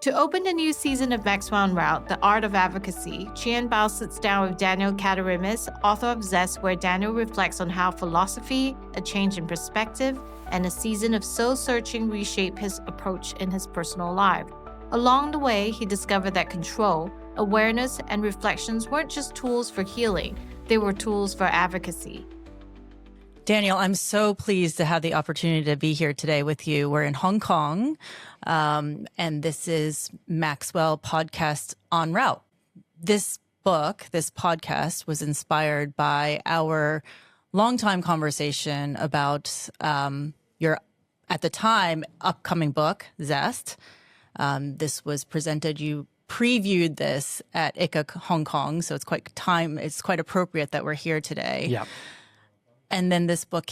To open a new season of Maxwell en Route, The Art of Advocacy, Chiann Bao sits down with Daniel Kalderimis, author of Zest, where Daniel reflects on how philosophy, a change in perspective, and a season of soul-searching reshape his approach in his personal life. Along the way, he discovered that control, awareness, and reflections weren't just tools for healing, they were tools for advocacy. Daniel, I'm so pleased to have the opportunity to be here today with you. We're in Hong Kong, and this is Maxwell Podcast En Route. This book, this podcast, was inspired by our longtime conversation about your, at the time, upcoming book, Zest. This was presented, you previewed this at ICA Hong Kong, so it's quite appropriate that we're here today. Yeah. And then this book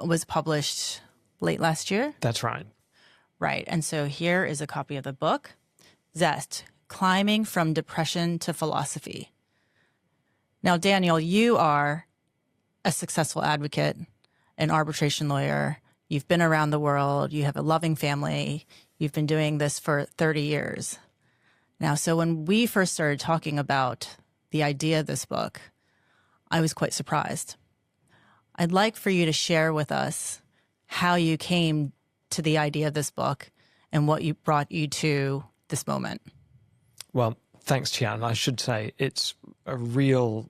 was published late last year? That's right. Right. And so here is a copy of the book, Zest, Climbing from Depression to Philosophy. Now, Daniel, you are a successful advocate, an arbitration lawyer. You've been around the world. You have a loving family. You've been doing this for 30 years. Now, so when we first started talking about the idea of this book, I was quite surprised. I'd like for you to share with us how you came to the idea of this book and what brought you to this moment. Well, thanks, Chiann. I should say it's a real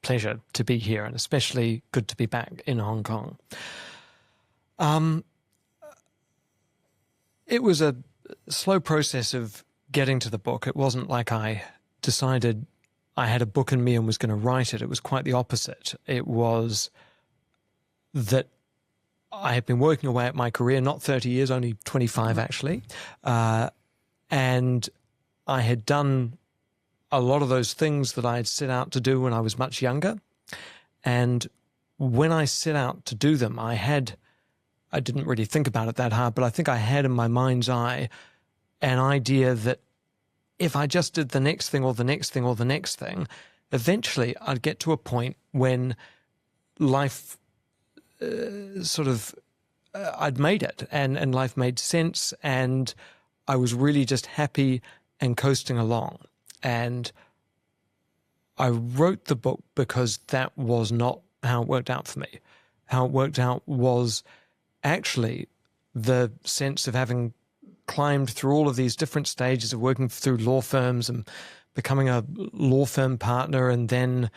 pleasure to be here, and especially good to be back in Hong Kong. It was a slow process of getting to the book. It wasn't like I decided I had a book in me and was going to write it. It was quite the opposite. It was that I had been working away at my career, not 30 years, only 25 actually. And I had done a lot of those things that I had set out to do when I was much younger. And when I set out to do them, I didn't really think about it that hard, but I think I had in my mind's eye an idea that if I just did the next thing or the next thing or the next thing, eventually I'd get to a point when life I'd made it and life made sense, and I was really just happy and coasting along. And I wrote the book because that was not how it worked out for me. How it worked out was actually the sense of having climbed through all of these different stages of working through law firms and becoming a law firm partner, and then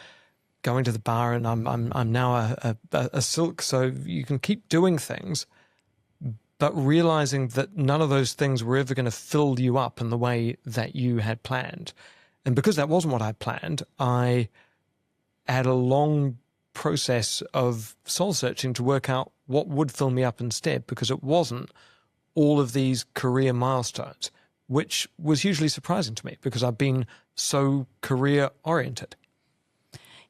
going to the bar, and I'm now a silk. So you can keep doing things, but realizing that none of those things were ever going to fill you up in the way that you had planned. And because that wasn't what I planned, I had a long process of soul searching to work out what would fill me up instead, because it wasn't all of these career milestones, which was hugely surprising to me because I've been so career oriented.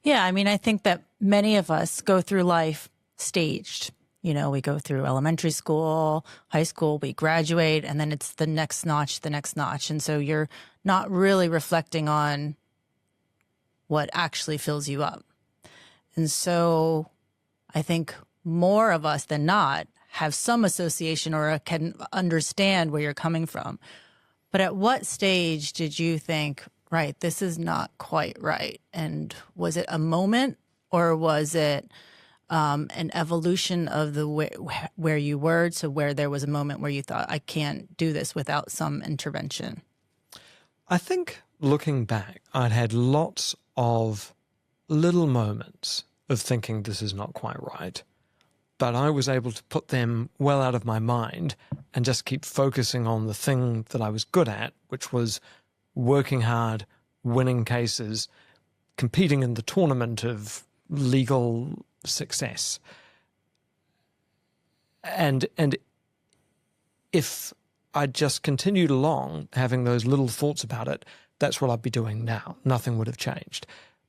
Yeah, I mean, I think that many of us go through life staged. You know, we go through elementary school, high school, we graduate, and then it's the next notch, the next notch. And so you're not really reflecting on what actually fills you up. And so I think more of us than not have some association or can understand where you're coming from. But at what stage did you think, right, this is not quite right? And was it a moment, or was it an evolution of the where you were to where there was a moment where you thought, I can't do this without some intervention? I think looking back, I'd had lots of little moments of thinking this is not quite right, but I was able to put them well out of my mind and just keep focusing on the thing that I was good at, which was working hard, winning cases, competing in the tournament of legal success. And if I'd just continued along having those little thoughts about it, that's what I'd be doing now. Nothing would have changed.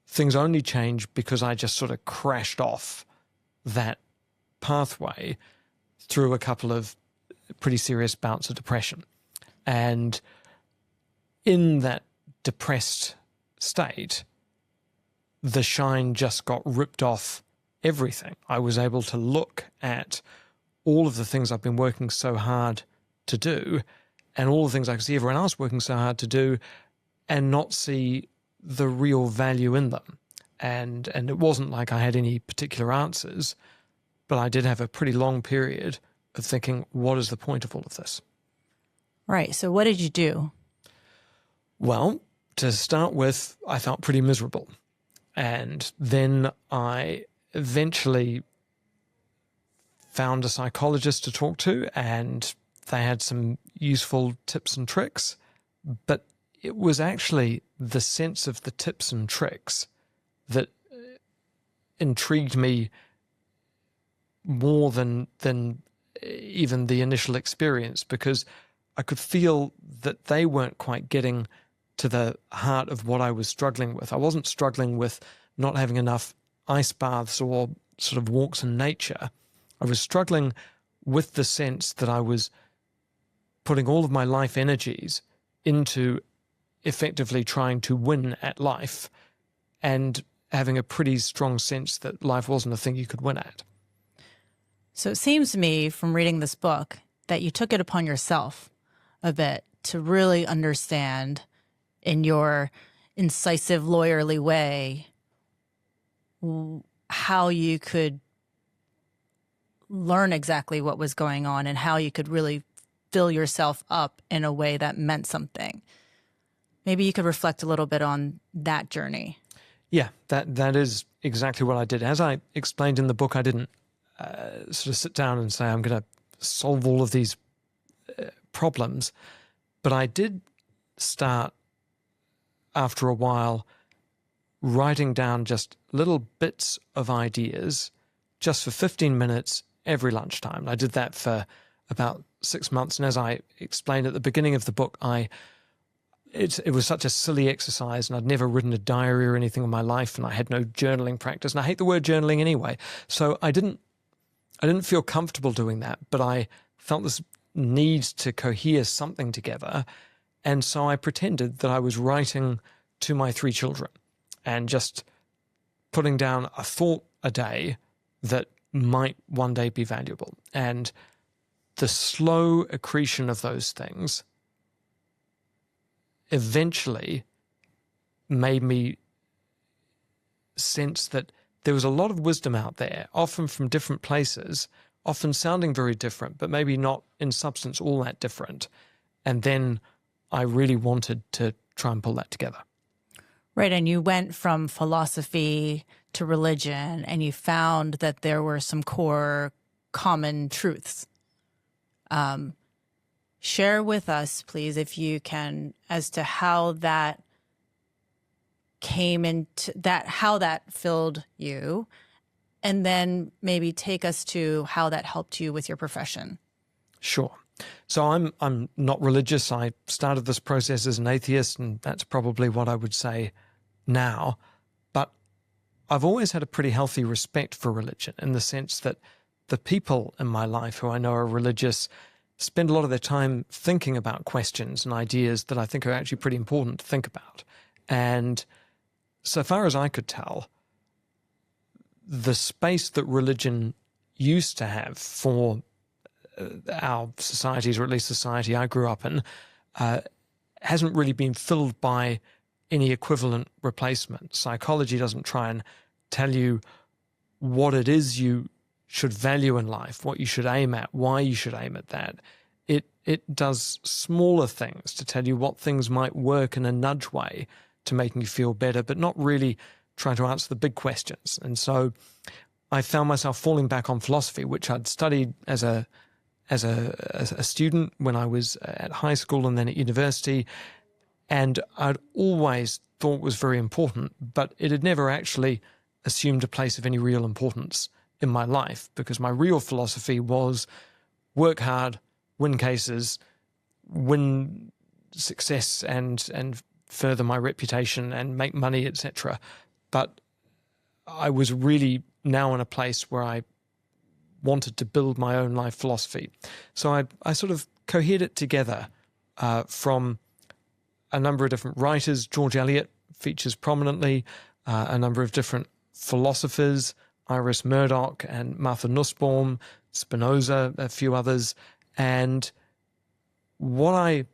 Things only changed because I just sort of crashed off that pathway through a couple of pretty serious bouts of depression. And in that depressed state, the shine just got ripped off everything. I was able to look at all of the things I've been working so hard to do and all the things I could see everyone else working so hard to do and not see the real value in them. And it wasn't like I had any particular answers, but I did have a pretty long period of thinking, what is the point of all of this? Right. So what did you do? Well, to start with, I felt pretty miserable. And then I eventually found a psychologist to talk to, and they had some useful tips and tricks. But it was actually the sense of the tips and tricks that intrigued me more than even the initial experience, because I could feel that they weren't quite getting to the heart of what I was struggling with. I wasn't struggling with not having enough ice baths or sort of walks in nature. I was struggling with the sense that I was putting all of my life energies into effectively trying to win at life and having a pretty strong sense that life wasn't a thing you could win at. So it seems to me from reading this book that you took it upon yourself a bit to really understand in your incisive, lawyerly way how you could learn exactly what was going on and how you could really fill yourself up in a way that meant something. Maybe you could reflect a little bit on that journey. Yeah, that is exactly what I did. As I explained in the book, I didn't sort of sit down and say, I'm going to solve all of these problems. But I did start, after a while, writing down just little bits of ideas just for 15 minutes every lunchtime. I did that for about 6 months. And as I explained at the beginning of the book, it was such a silly exercise, and I'd never written a diary or anything in my life, and I had no journaling practice. And I hate the word journaling anyway. So I didn't feel comfortable doing that, but I felt this need to cohere something together. And so I pretended that I was writing to my 3 children and just putting down a thought a day that might one day be valuable. And the slow accretion of those things eventually made me sense that there was a lot of wisdom out there, often from different places, often sounding very different, but maybe not in substance all that different. And then I really wanted to try and pull that together. Right. And you went from philosophy to religion, and you found that there were some core common truths. Share with us, please, if you can, as to how that came into that, how that filled you, and then maybe take us to how that helped you with your profession. Sure. So I'm not religious. I started this process as an atheist, and that's probably what I would say now. But I've always had a pretty healthy respect for religion, in the sense that the people in my life who I know are religious spend a lot of their time thinking about questions and ideas that I think are actually pretty important to think about. And so far as I could tell, the space that religion used to have for our societies, or at least society I grew up in, hasn't really been filled by any equivalent replacement. Psychology doesn't try and tell you what it is you should value in life, what you should aim at, why you should aim at that. It does smaller things to tell you what things might work in a nudge way to making you feel better, but not really trying to answer the big questions. And so I found myself falling back on philosophy, which I'd studied as a student when I was at high school and then at university, and I'd always thought was very important, but it had never actually assumed a place of any real importance in my life, because my real philosophy was work hard, win cases, win success, and further my reputation and make money, etc. But I was really now in a place where I wanted to build my own life philosophy. So I sort of cohered it together from a number of different writers. George Eliot features prominently, a number of different philosophers, Iris Murdoch and Martha Nussbaum, Spinoza, a few others. And what I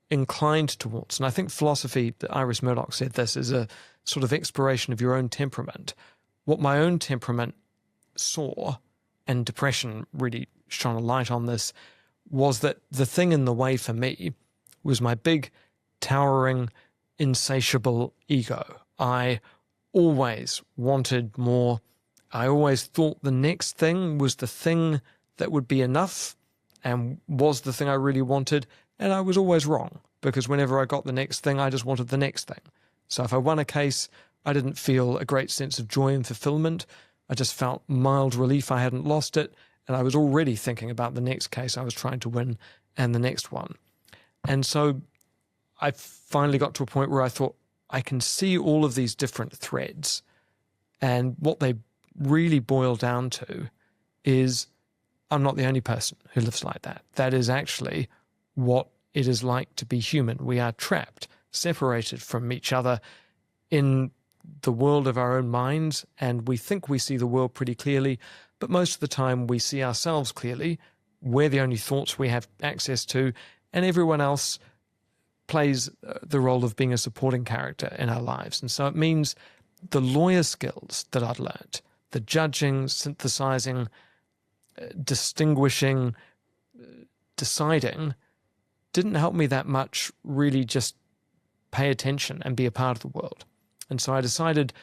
inclined towards, and I think philosophy, Iris Murdoch said this, is a sort of exploration of your own temperament. What my own temperament saw, and depression really shone a light on this, was that the thing in the way for me was my big, towering, insatiable ego. I always wanted more. I always thought the next thing was the thing that would be enough and was the thing I really wanted. And I was always wrong, because whenever I got the next thing, I just wanted the next thing. So if I won a case, I didn't feel a great sense of joy and fulfillment. I just felt mild relief I hadn't lost it. And I was already thinking about the next case I was trying to win and the next one. And so I finally got to a point where I thought, I can see all of these different threads. And what they really boil down to is I'm not the only person who lives like that. That is actually what it is like to be human. We are trapped, separated from each other in the world of our own minds, and we think we see the world pretty clearly, but most of the time we see ourselves clearly. We're the only thoughts we have access to, and everyone else plays the role of being a supporting character in our lives. And so it means the lawyer skills that I'd learnt, the judging, synthesizing, distinguishing, deciding, didn't help me that much really just pay attention and be a part of the world. And so I decided,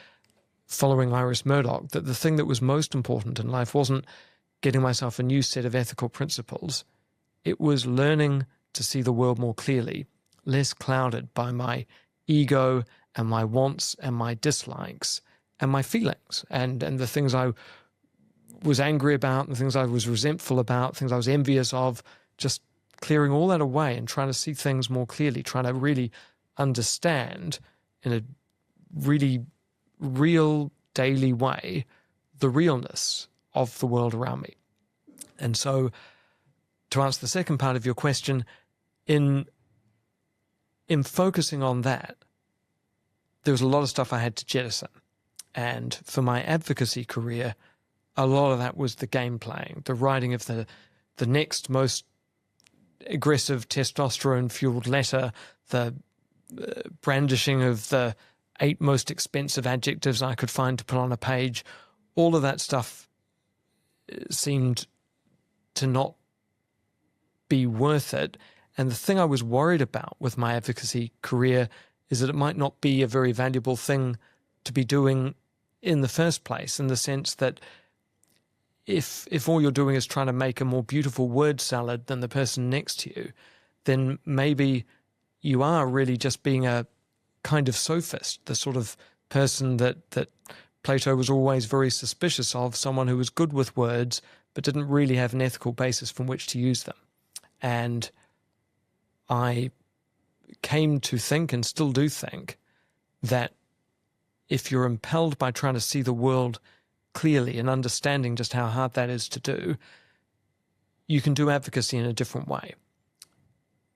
following Iris Murdoch, that the thing that was most important in life wasn't getting myself a new set of ethical principles. It was learning to see the world more clearly, less clouded by my ego and my wants and my dislikes and my feelings and the things I was angry about and things I was resentful about, things I was envious of, just clearing all that away and trying to see things more clearly, trying to really understand in a really real daily way the realness of the world around me. And so, to answer the second part of your question, in focusing on that, there was a lot of stuff I had to jettison. And for my advocacy career, a lot of that was the game playing, the writing of the next most aggressive testosterone-fueled letter, the brandishing of the 8 most expensive adjectives I could find to put on a page. All of that stuff seemed to not be worth it. And the thing I was worried about with my advocacy career is that it might not be a very valuable thing to be doing in the first place, in the sense that if all you're doing is trying to make a more beautiful word salad than the person next to you, then maybe you are really just being a kind of sophist, the sort of person that Plato was always very suspicious of, someone who was good with words but didn't really have an ethical basis from which to use them. And I came to think, and still do think, that if you're impelled by trying to see the world clearly and understanding just how hard that is to do, you can do advocacy in a different way.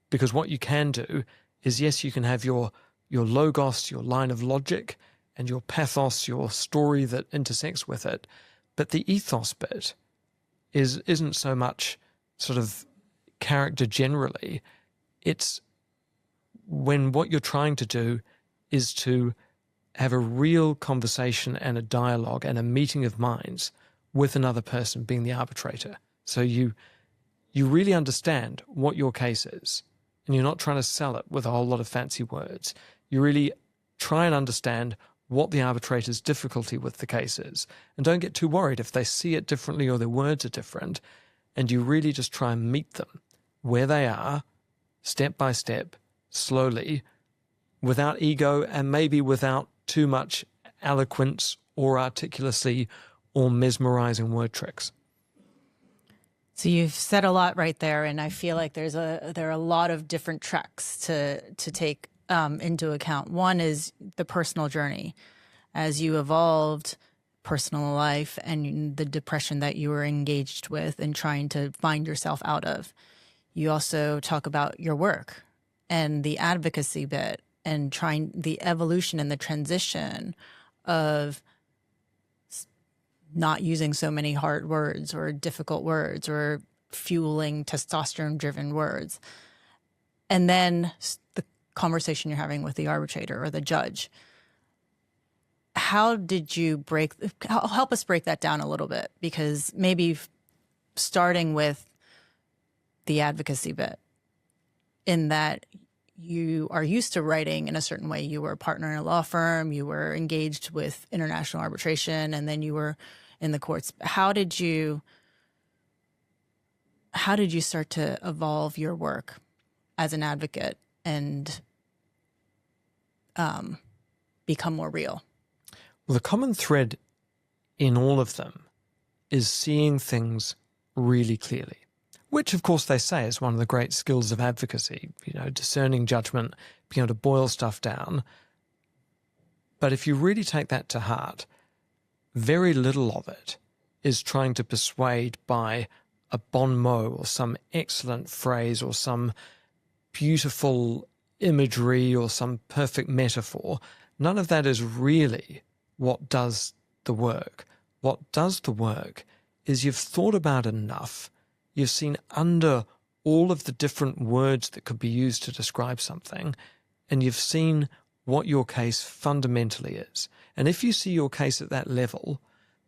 Because what you can do is, yes, you can have your logos, your line of logic, and your pathos, your story that intersects with it. But the ethos bit isn't so much sort of character generally. It's when what you're trying to do is to have a real conversation and a dialogue and a meeting of minds with another person being the arbitrator. So you really understand what your case is, and you're not trying to sell it with a whole lot of fancy words. You really try and understand what the arbitrator's difficulty with the case is, and don't get too worried if they see it differently or their words are different, and you really just try and meet them where they are, step by step, slowly, without ego and maybe without too much eloquence or articulacy or mesmerizing word tricks. So you've said a lot right there, and I feel like there are a lot of different tracks to take into account. One is the personal journey. As you evolved personal life and the depression that you were engaged with and trying to find yourself out of. You also talk about your work and the advocacy bit and trying the evolution and the transition of not using so many hard words or difficult words or fueling testosterone-driven words. and then the conversation you're having with the arbitrator or the judge. How did you help us break that down a little bit? Because maybe starting with the advocacy bit, in that you are used to writing in a certain way. You were a partner in a law firm, you were engaged with international arbitration, and then you were in the courts. How did you start to evolve your work as an advocate and become more real? Well, the common thread in all of them is seeing things really clearly, which, of course, they say is one of the great skills of advocacy, discerning judgment, being able to boil stuff down. But if you really take that to heart, very little of it is trying to persuade by a bon mot or some excellent phrase or some beautiful imagery or some perfect metaphor. None of that is really what does the work. What does the work is you've thought about it enough, you've seen under all of the different words that could be used to describe something, and you've seen what your case fundamentally is. And if you see your case at that level,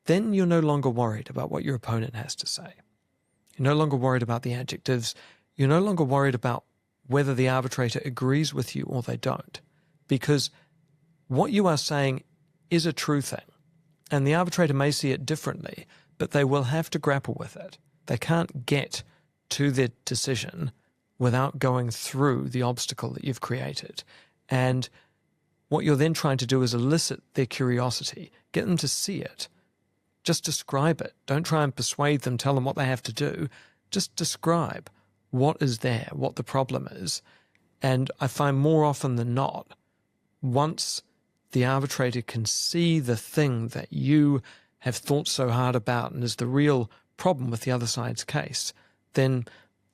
then you're no longer worried about what your opponent has to say. You're no longer worried about the adjectives. You're no longer worried about whether the arbitrator agrees with you or they don't, because what you are saying is a true thing, and the arbitrator may see it differently, but they will have to grapple with it. They can't get to their decision without going through the obstacle that you've created. And what you're then trying to do is elicit their curiosity, get them to see it. Just describe it. Don't try and persuade them, tell them what they have to do. Just describe what is there, what the problem is. And I find more often than not, once the arbitrator can see the thing that you have thought so hard about and is the real problem with the other side's case, then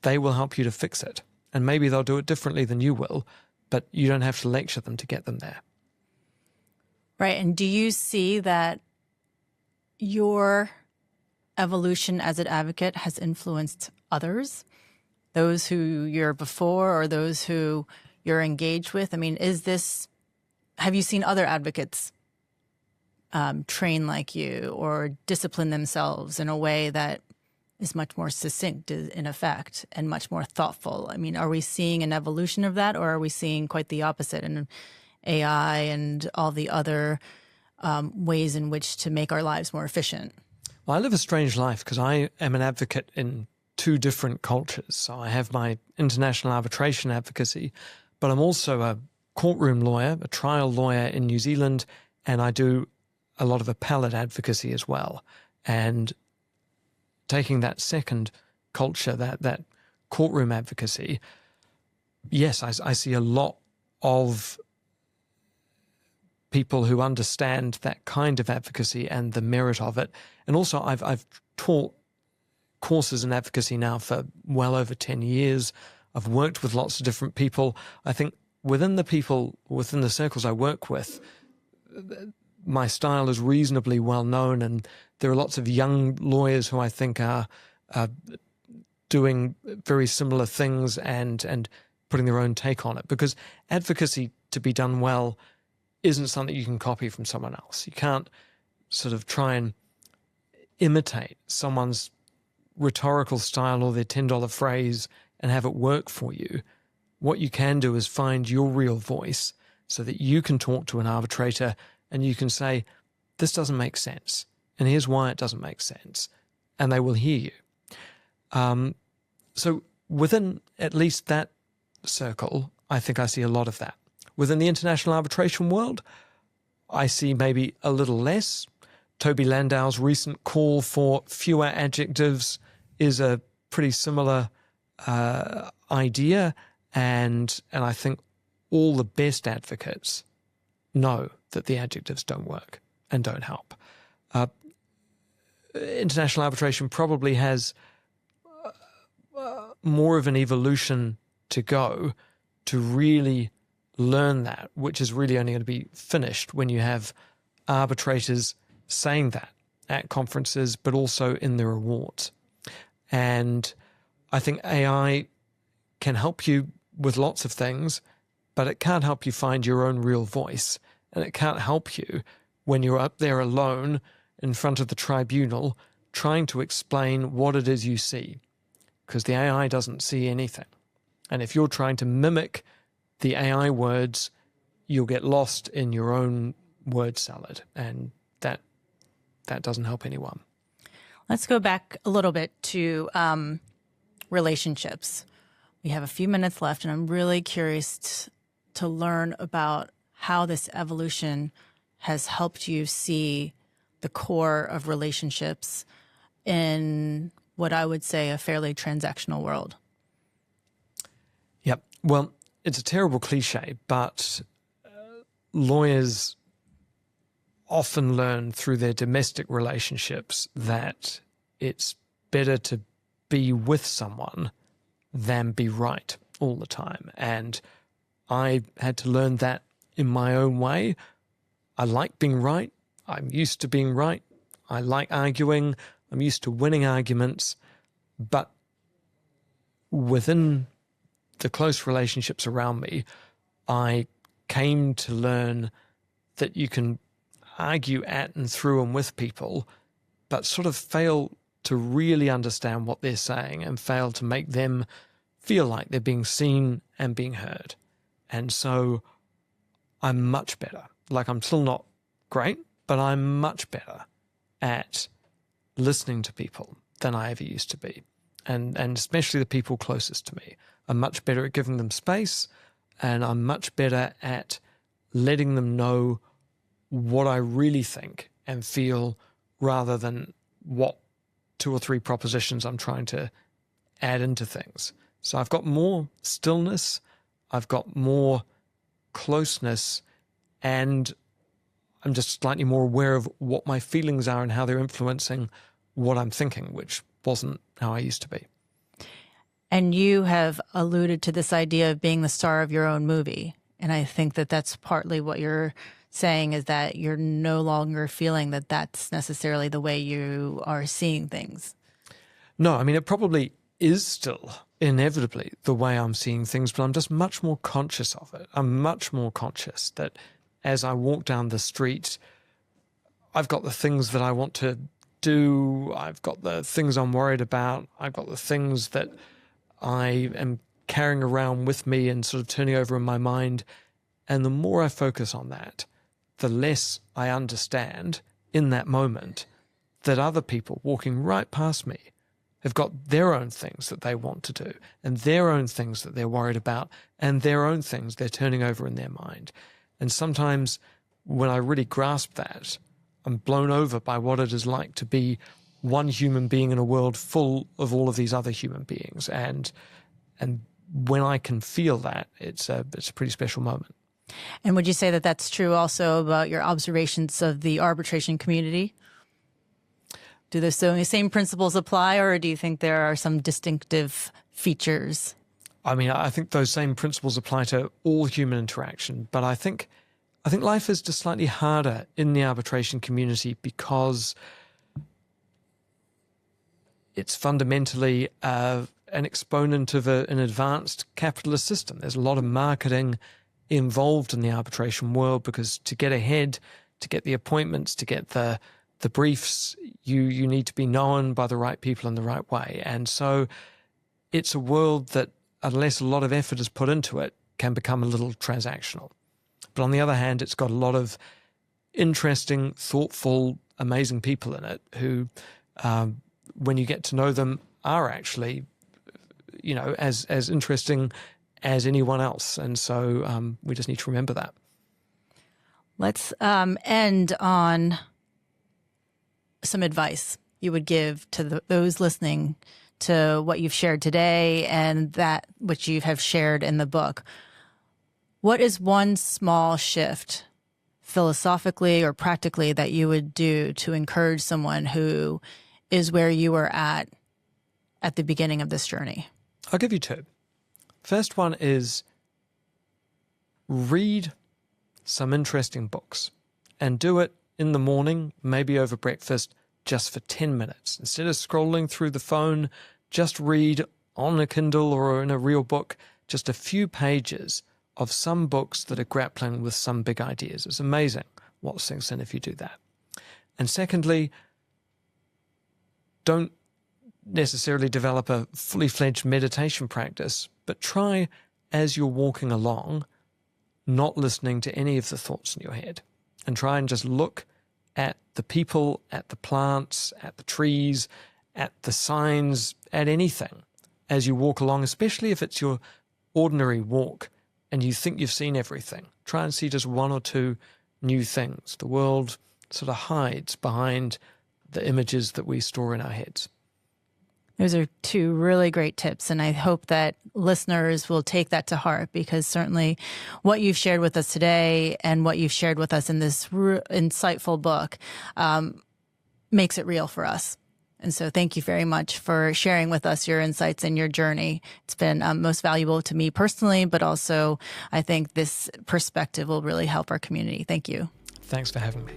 they will help you to fix it. And maybe they'll do it differently than you will, but you don't have to lecture them to get them there. Right. And do you see that your evolution as an advocate has influenced others, those who you're before or those who you're engaged with? I mean, have you seen other advocates train like you or discipline themselves in a way that is much more succinct in effect and much more thoughtful? I mean, are we seeing an evolution of that, or are we seeing quite the opposite in AI and all the other ways in which to make our lives more efficient? Well, I live a strange life because I am an advocate in two different cultures. So I have my international arbitration advocacy, but I'm also a courtroom lawyer, a trial lawyer in New Zealand, and I do a lot of appellate advocacy as well. And taking that second culture, that courtroom advocacy, yes, I see a lot of people who understand that kind of advocacy and the merit of it. And also I've taught courses in advocacy now for well over 10 years. I've worked with lots of different people. I think within the circles I work with, my style is reasonably well known, and there are lots of young lawyers who I think are doing very similar things and putting their own take on it. Because advocacy, to be done well, isn't something you can copy from someone else. You can't sort of try and imitate someone's rhetorical style or their $10 phrase and have it work for you. What you can do is find your real voice so that you can talk to an arbitrator and you can say, this doesn't make sense, and here's why it doesn't make sense, and they will hear you. So within at least that circle, I think I see a lot of that. Within the international arbitration world, I see maybe a little less. Toby Landau's recent call for fewer adjectives is a pretty similar idea, and I think all the best advocates know that the adjectives don't work and don't help. International arbitration probably has more of an evolution to go to really learn that, which is really only going to be finished when you have arbitrators saying that at conferences, but also in their awards. And I think AI can help you with lots of things, but it can't help you find your own real voice. And it can't help you when you're up there alone in front of the tribunal trying to explain what it is you see, because the AI doesn't see anything. And if you're trying to mimic the AI words, you'll get lost in your own word salad, and that doesn't help anyone. Let's go back a little bit to relationships. We have a few minutes left, and I'm really curious to learn about how this evolution has helped you see the core of relationships in what I would say a fairly transactional world. Yep. Well, it's a terrible cliche, but lawyers often learn through their domestic relationships that it's better to be with someone than be right all the time. And I had to learn that in my own way. I like being right. I'm used to being right. I like arguing. I'm used to winning arguments. But within the close relationships around me, I came to learn that you can argue at and through and with people, but sort of fail to really understand what they're saying and fail to make them feel like they're being seen and being heard. And so I'm much better. Like, I'm still not great, but I'm much better at listening to people than I ever used to be. And especially the people closest to me. I'm much better at giving them space, and I'm much better at letting them know what I really think and feel, rather than what 2 or 3 propositions I'm trying to add into things. So I've got more stillness, I've got more closeness, and I'm just slightly more aware of what my feelings are and how they're influencing what I'm thinking, which wasn't how I used to be. And you have alluded to this idea of being the star of your own movie. And I think that that's partly what you're saying, is that you're no longer feeling that that's necessarily the way you are seeing things. No, I mean, it probably is still inevitably the way I'm seeing things, but I'm just much more conscious of it. I'm much more conscious that as I walk down the street, I've got the things that I want to do, I've got the things I'm worried about, I've got the things that I am carrying around with me and sort of turning over in my mind. And the more I focus on that, the less I understand in that moment that other people walking right past me have got their own things that they want to do, and their own things that they're worried about, and their own things they're turning over in their mind. And sometimes when I really grasp that, I'm blown over by what it is like to be one human being in a world full of all of these other human beings. And when I can feel that, it's a pretty special moment. And would you say that that's true also about your observations of the arbitration community? Do those same principles apply, or do you think there are some distinctive features? I mean, I think those same principles apply to all human interaction, but I think life is just slightly harder in the arbitration community because it's fundamentally an exponent of an advanced capitalist system. There's a lot of marketing involved in the arbitration world, because to get ahead, to get the appointments, to get the briefs, you need to be known by the right people in the right way. And so it's a world that, unless a lot of effort is put into it, can become a little transactional. But on the other hand, it's got a lot of interesting, thoughtful, amazing people in it who, when you get to know them, are actually, as interesting as anyone else. And so we just need to remember that. Let's end on some advice you would give to those listening to what you've shared today and that which you have shared in the book. What is one small shift, philosophically or practically, that you would do to encourage someone who is where you were at the beginning of this journey? I'll give you 2. First one is read some interesting books, and do it in the morning, maybe over breakfast, just for 10 minutes. Instead of scrolling through the phone, just read on a Kindle or in a real book just a few pages of some books that are grappling with some big ideas. It's amazing what sinks in if you do that. And secondly, don't necessarily develop a fully fledged meditation practice, but try as you're walking along, not listening to any of the thoughts in your head, and try and just look at the people, at the plants, at the trees, at the signs, at anything as you walk along, especially if it's your ordinary walk and you think you've seen everything. Try and see just one or two new things. The world sort of hides behind the images that we store in our heads. Those are two really great tips, and I hope that listeners will take that to heart, because certainly what you've shared with us today and what you've shared with us in this insightful book makes it real for us. And so thank you very much for sharing with us your insights and your journey. It's been most valuable to me personally, but also I think this perspective will really help our community. Thank you. Thanks for having me.